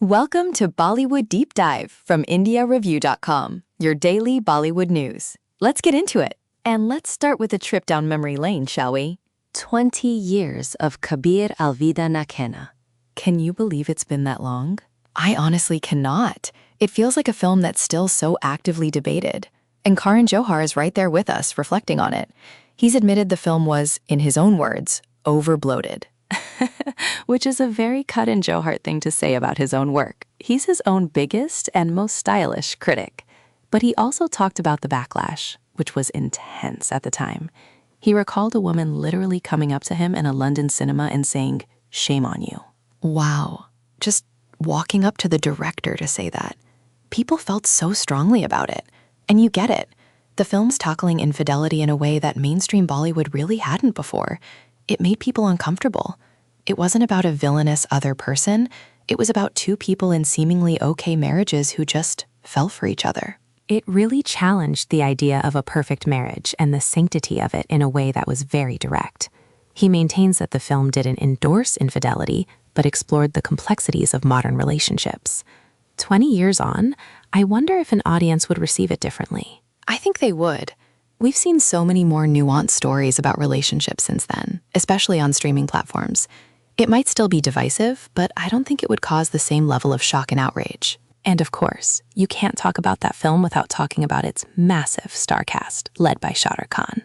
Welcome to Bollywood Deep Dive from IndiaReview.com, your daily Bollywood news. Let's get into it. And let's start with a trip down memory lane, shall we? 20 years of Kabir Alvida Na Kehna. Can you believe it's been that long? I honestly cannot. It feels like a film that's still so actively debated. And Karan Johar is right there with us, reflecting on it. He's admitted the film was, in his own words, overbloated. Which is a very cut and Johar thing to say about his own work. He's his own biggest and most stylish critic. But he also talked about the backlash, which was intense at the time. He recalled a woman literally coming up to him in a London cinema and saying, "Shame on you." Wow. Just walking up to the director to say that. People felt so strongly about it. And you get it. The film's tackling infidelity in a way that mainstream Bollywood really hadn't before. It made people uncomfortable. It wasn't about a villainous other person. It was about two people in seemingly okay marriages who just fell for each other. It really challenged the idea of a perfect marriage and the sanctity of it in a way that was very direct. He maintains that the film didn't endorse infidelity, but explored the complexities of modern relationships. 20 years on, I wonder if an audience would receive it differently. I think they would. We've seen so many more nuanced stories about relationships since then, especially on streaming platforms. It might still be divisive, but I don't think it would cause the same level of shock and outrage. And of course, you can't talk about that film without talking about its massive star cast, led by Shah Rukh.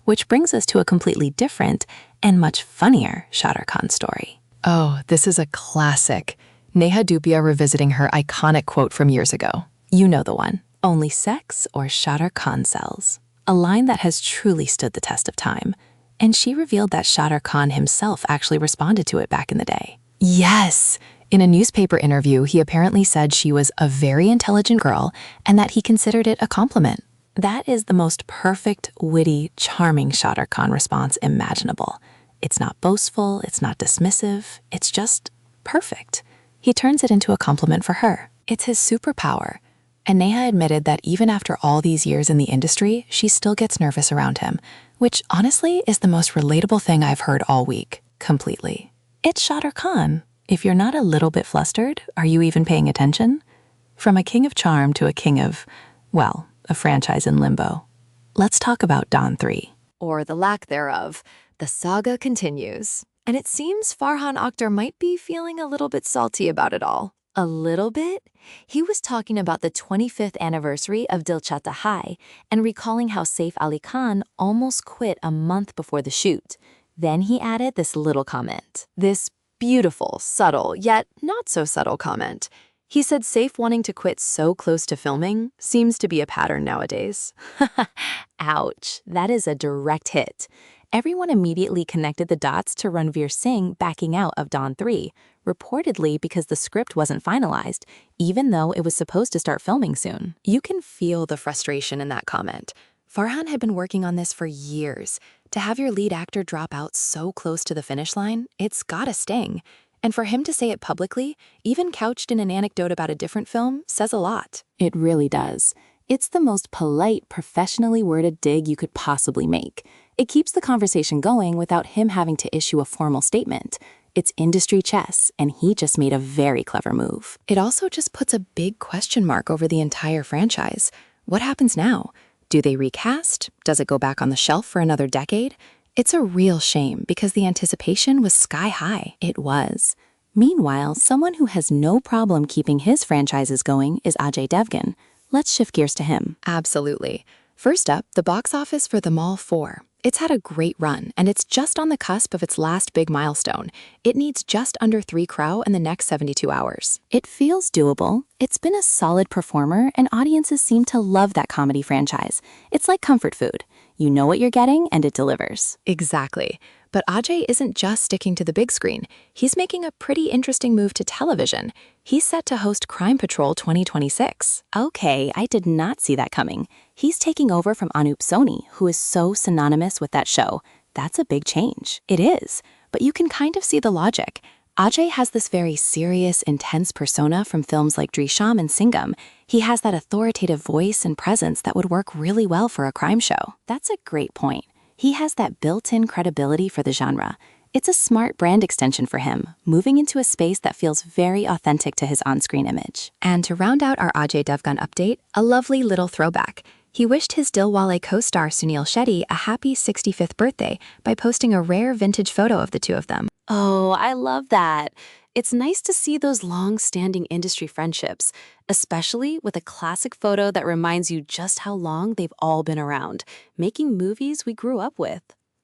Which brings us to a completely different and much funnier Shah Rukh story. Oh, this is a classic. Neha Dhupia revisiting her iconic quote from years ago. You know the one. Only sex or Shah Rukh sells. A line that has truly stood the test of time. And she revealed that Shah Rukh himself actually responded to it back in the day. Yes! In a newspaper interview, he apparently said she was a very intelligent girl and that he considered it a compliment. That is the most perfect, witty, charming Shah Rukh response imaginable. It's not boastful, it's not dismissive, it's just perfect. He turns it into a compliment for her. It's his superpower. And Neha admitted that even after all these years in the industry, she still gets nervous around him, which honestly is the most relatable thing I've heard all week, completely. It's Shah Rukh. If you're not a little bit flustered, are you even paying attention? From a king of charm to a king of, well, a franchise in limbo. Let's talk about Don 3. Or the lack thereof. The saga continues. And it seems Farhan Akhtar might be feeling a little bit salty about it all. A little bit? He was talking about the 25th anniversary of Dil Chahta Hai and recalling how Saif Ali Khan almost quit a month before the shoot. Then he added this little comment. This beautiful, subtle, yet not so subtle comment. He said Saif wanting to quit so close to filming seems to be a pattern nowadays. Ouch, that is a direct hit. Everyone immediately connected the dots to Ranveer Singh backing out of Don 3, reportedly because the script wasn't finalized, even though it was supposed to start filming soon. You can feel the frustration in that comment. Farhan had been working on this for years. To have your lead actor drop out so close to the finish line, it's gotta sting. And for him to say it publicly, even couched in an anecdote about a different film, says a lot. It really does. It's the most polite, professionally worded dig you could possibly make. It keeps the conversation going without him having to issue a formal statement. It's industry chess, and he just made a very clever move. It also just puts a big question mark over the entire franchise. What happens now? Do they recast? Does it go back on the shelf for another decade? It's a real shame because the anticipation was sky high. It was. Meanwhile, someone who has no problem keeping his franchises going is Ajay Devgn. Let's shift gears to him. Absolutely. First up, the box office for The Mall 4. It's had a great run, and it's just on the cusp of its last big milestone. It needs just under 3 crore in the next 72 hours. It feels doable. It's been a solid performer, and audiences seem to love that comedy franchise. It's like comfort food. You know what you're getting, and it delivers. Exactly. But Ajay isn't just sticking to the big screen. He's making a pretty interesting move to television. He's set to host Crime Patrol 2026. Okay, I did not see that coming. He's taking over from Anup Soni, who is so synonymous with that show. That's a big change. It is, but you can kind of see the logic. Ajay has this very serious, intense persona from films like Drishyam and Singham. He has that authoritative voice and presence that would work really well for a crime show. That's a great point. He has that built-in credibility for the genre. It's a smart brand extension for him, moving into a space that feels very authentic to his on-screen image. And to round out our Ajay Devgn update, a lovely little throwback. He wished his Dilwale co-star Sunil Shetty a happy 65th birthday by posting a rare vintage photo of the two of them. Oh, I love that. It's nice to see those long-standing industry friendships, especially with a classic photo that reminds you just how long they've all been around, making movies we grew up with.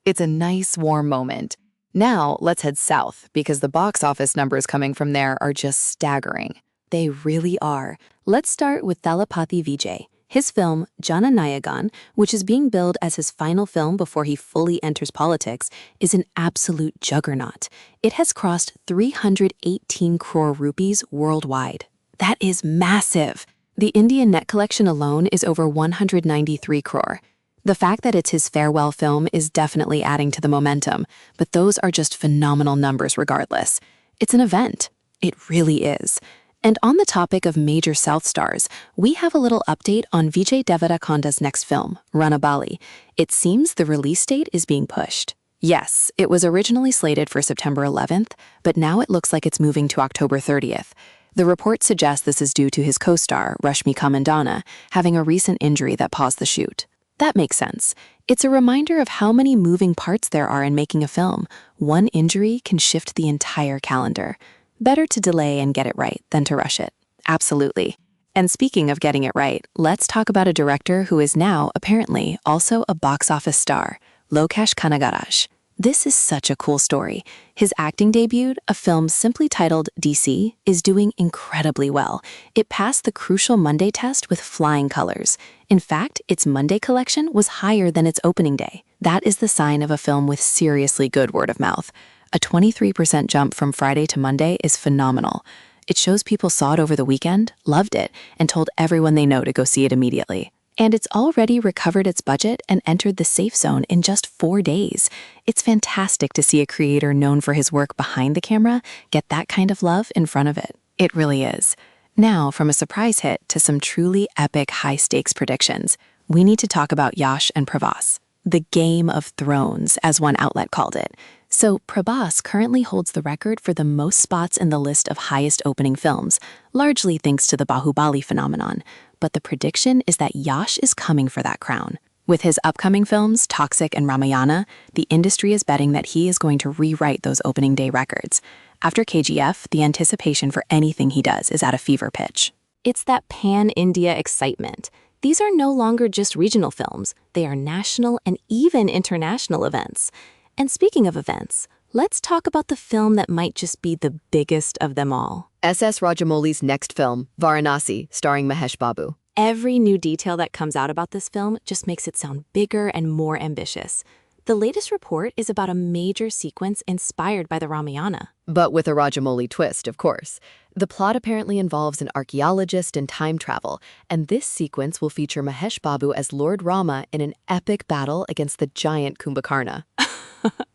It's a nice, warm moment. Now, let's head south, because the box office numbers coming from there are just staggering. They really are. Let's start with Thalapathy Vijay. His film, Jana Nayagan, which is being billed as his final film before he fully enters politics, is an absolute juggernaut. It has crossed 318 crore rupees worldwide. That is massive. The Indian net collection alone is over 193 crore. The fact that it's his farewell film is definitely adding to the momentum, but those are just phenomenal numbers regardless. It's an event. It really is. And on the topic of major South stars, we have a little update on Vijay Deverakonda's next film, Ranabali. It seems the release date is being pushed. Yes, it was originally slated for September 11th, but now it looks like it's moving to October 30th. The report suggests this is due to his co-star, Rashmika Mandanna, having a recent injury that paused the shoot. That makes sense. It's a reminder of how many moving parts there are in making a film. One injury can shift the entire calendar. Better to delay and get it right than to rush it. Absolutely. And speaking of getting it right, let's talk about a director who is now, apparently, also a box office star, Lokesh Kanagaraj. This is such a cool story. His acting debut, a film simply titled DC, is doing incredibly well. It passed the crucial Monday test with flying colors. In fact, its Monday collection was higher than its opening day. That is the sign of a film with seriously good word of mouth. A 23% jump from Friday to Monday is phenomenal. It shows people saw it over the weekend, loved it, and told everyone they know to go see it immediately. And it's already recovered its budget and entered the safe zone in just 4 days. It's fantastic to see a creator known for his work behind the camera get that kind of love in front of it. It really is. Now, from a surprise hit to some truly epic high-stakes predictions, we need to talk about Yash and Prabhas. The Game of Thrones, as one outlet called it. So Prabhas currently holds the record for the most spots in the list of highest opening films, largely thanks to the Bahubali phenomenon. But the prediction is that Yash is coming for that crown. With his upcoming films, Toxic and Ramayana, the industry is betting that he is going to rewrite those opening day records. After KGF, the anticipation for anything he does is at a fever pitch. It's that pan-India excitement. These are no longer just regional films. They are national and even international events. And speaking of events, let's talk about the film that might just be the biggest of them all. S.S. Rajamouli's next film, Varanasi, starring Mahesh Babu. Every new detail that comes out about this film just makes it sound bigger and more ambitious. The latest report is about a major sequence inspired by the Ramayana. But with a Rajamouli twist, of course. The plot apparently involves an archaeologist and time travel, and this sequence will feature Mahesh Babu as Lord Rama in an epic battle against the giant Kumbhakarna.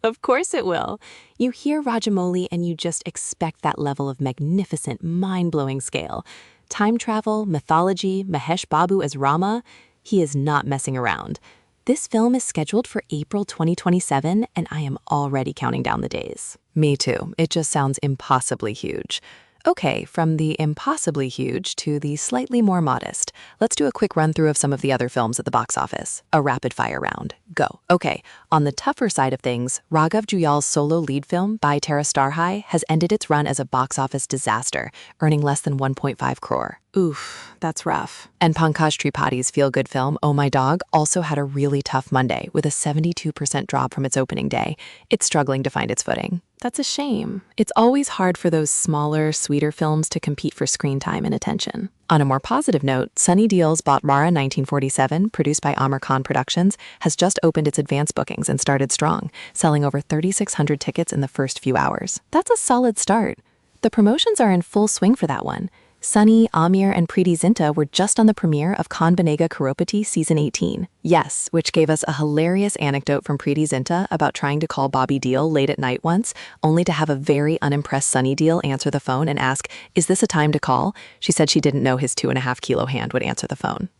Of course it will. You hear Rajamouli and you just expect that level of magnificent, mind-blowing scale. Time travel, mythology, Mahesh Babu as Rama, he is not messing around. This film is scheduled for April 2027, and I am already counting down the days. Me too. It just sounds impossibly huge. Okay, from the impossibly huge to the slightly more modest, let's do a quick run-through of some of the other films at the box office. A rapid-fire round. Go. Okay, on the tougher side of things, Raghav Juyal's solo lead film, Bhai Tera Star High, has ended its run as a box office disaster, earning less than 1.5 crore. Oof, that's rough. And Pankaj Tripathi's feel-good film, Oh My Dog, also had a really tough Monday, with a 72% drop from its opening day. It's struggling to find its footing. That's a shame. It's always hard for those smaller, sweeter films to compete for screen time and attention. On a more positive note, Sunny Deol's Bhatwara 1947, produced by Amar Khan Productions, has just opened its advance bookings and started strong, selling over 3,600 tickets in the first few hours. That's a solid start. The promotions are in full swing for that one. Sunny, Amir, and Preeti Zinta were just on the premiere of Kaun Banega Crorepati Season 18. Yes, which gave us a hilarious anecdote from Preeti Zinta about trying to call Bobby Deol late at night once, only to have a very unimpressed Sunny Deol answer the phone and ask, "Is this a time to call?" She said she didn't know his 2.5-kilo hand would answer the phone.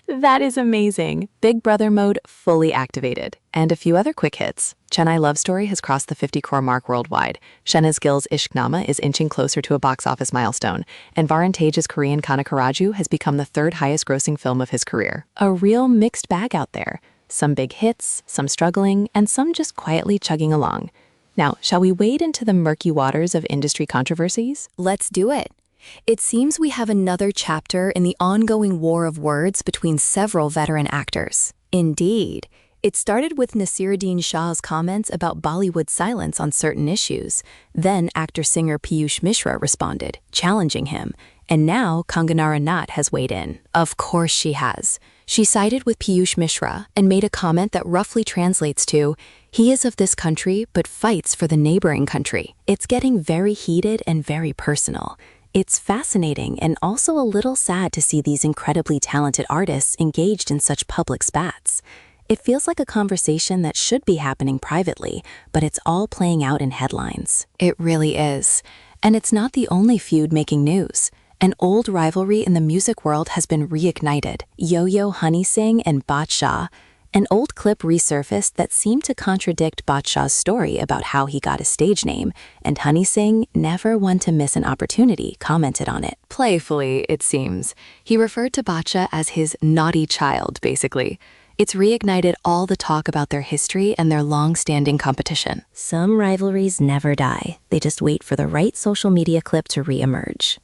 That is amazing. Big Brother mode fully activated. And a few other quick hits. Chennai Love Story has crossed the 50 crore mark worldwide. Shehnaz Gill's Ishq Nama is inching closer to a box office milestone. And Varun Tej's Korean Kanakaraju has become the third highest grossing film of his career. A real mixed bag out there. Some big hits, some struggling, and some just quietly chugging along. Now, shall we wade into the murky waters of industry controversies? Let's do it. It seems we have another chapter in the ongoing war of words between several veteran actors. Indeed, it started with Nasiruddin Shah's comments about Bollywood silence on certain issues. Then actor-singer Piyush Mishra responded, challenging him. And now Kangana Ranaut has weighed in. Of course she has. She sided with Piyush Mishra and made a comment that roughly translates to, "He is of this country but fights for the neighboring country." It's getting very heated and very personal. It's fascinating and also a little sad to see these incredibly talented artists engaged in such public spats. It feels like a conversation that should be happening privately, but it's all playing out in headlines. It really is. And it's not the only feud making news. An old rivalry in the music world has been reignited. Yo-Yo Honey Singh and Badshah. An old clip resurfaced that seemed to contradict Badshah's story about how he got a stage name, and Honey Singh, never one to miss an opportunity, commented on it. Playfully, it seems. He referred to Badshah as his naughty child, basically. It's reignited all the talk about their history and their long-standing competition. Some rivalries never die. They just wait for the right social media clip to re-emerge.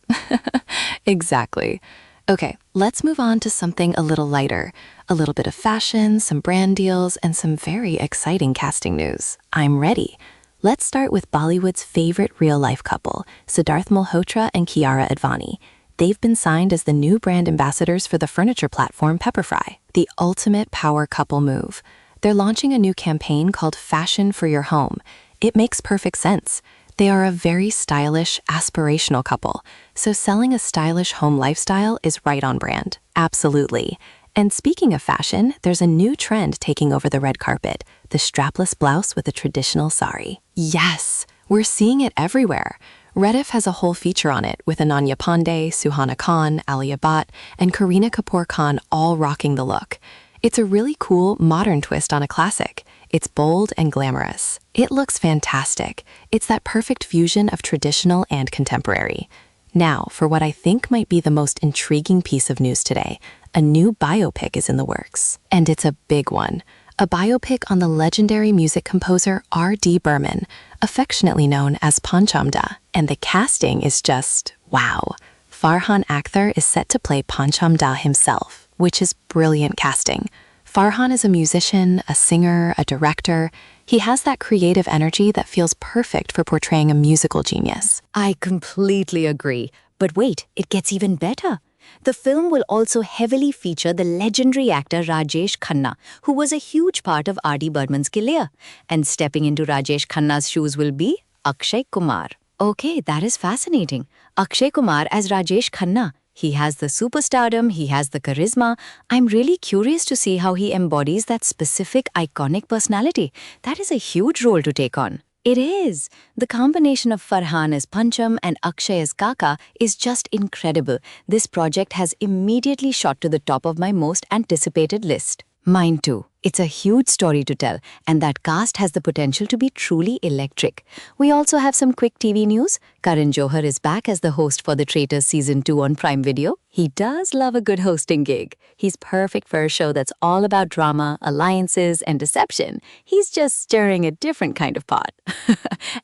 Exactly. Okay, let's move on to something a little lighter. A little bit of fashion, some brand deals, and some very exciting casting news. I'm ready. Let's start with Bollywood's favorite real-life couple, Siddharth Malhotra and Kiara Advani. They've been signed as the new brand ambassadors for the furniture platform Pepperfry, the ultimate power couple move. They're launching a new campaign called Fashion for Your Home. It makes perfect sense. They are a very stylish, aspirational couple, so selling a stylish home lifestyle is right on brand. Absolutely. And speaking of fashion, there's a new trend taking over the red carpet, the strapless blouse with a traditional sari. Yes, we're seeing it everywhere. Rediff has a whole feature on it with Ananya Pandey, Suhana Khan, Alia Bhatt, and Kareena Kapoor Khan all rocking the look. It's a really cool, modern twist on a classic. It's bold and glamorous. It looks fantastic. It's that perfect fusion of traditional and contemporary. Now, for what I think might be the most intriguing piece of news today, a new biopic is in the works. And it's a big one. A biopic on the legendary music composer R.D. Burman, affectionately known as Panchamda. And the casting is just wow. Farhan Akhtar is set to play Panchamda himself, which is brilliant casting. Farhan is a musician, a singer, a director. He has that creative energy that feels perfect for portraying a musical genius. I completely agree. But wait, it gets even better. The film will also heavily feature the legendary actor Rajesh Khanna, who was a huge part of R.D. Burman's career. And stepping into Rajesh Khanna's shoes will be Akshay Kumar. Okay, that is fascinating. Akshay Kumar as Rajesh Khanna. He has the superstardom, he has the charisma. I'm really curious to see how he embodies that specific iconic personality. That is a huge role to take on. It is. The combination of Farhan as Pancham and Akshay as Kaka is just incredible. This project has immediately shot to the top of my most anticipated list. Mine too. It's a huge story to tell, and that cast has the potential to be truly electric. We also have some quick TV news. Karan Johar is back as the host for The Traitors Season 2 on Prime Video. He does love a good hosting gig. He's perfect for a show that's all about drama, alliances, and deception. He's just stirring a different kind of pot.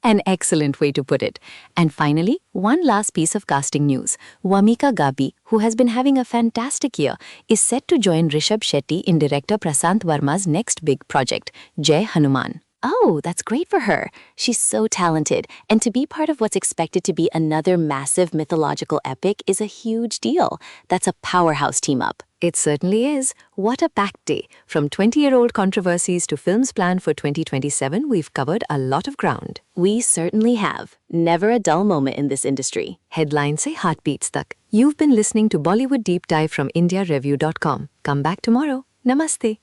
An excellent way to put it. And finally, one last piece of casting news. Vamika Gabi, who has been having a fantastic year, is set to join Rishabh Shetty in director Prasant Verma's next big project, Jai Hanuman. Oh, that's great for her. She's so talented, and to be part of what's expected to be another massive mythological epic is a huge deal. That's a powerhouse team-up. It certainly is. What a packed day. From 20-year-old controversies to films planned for 2027, we've covered a lot of ground. We certainly have. Never a dull moment in this industry. Headlines se heartbeats tak. You've been listening to Bollywood Deep Dive from IndiaReview.com. Come back tomorrow. Namaste.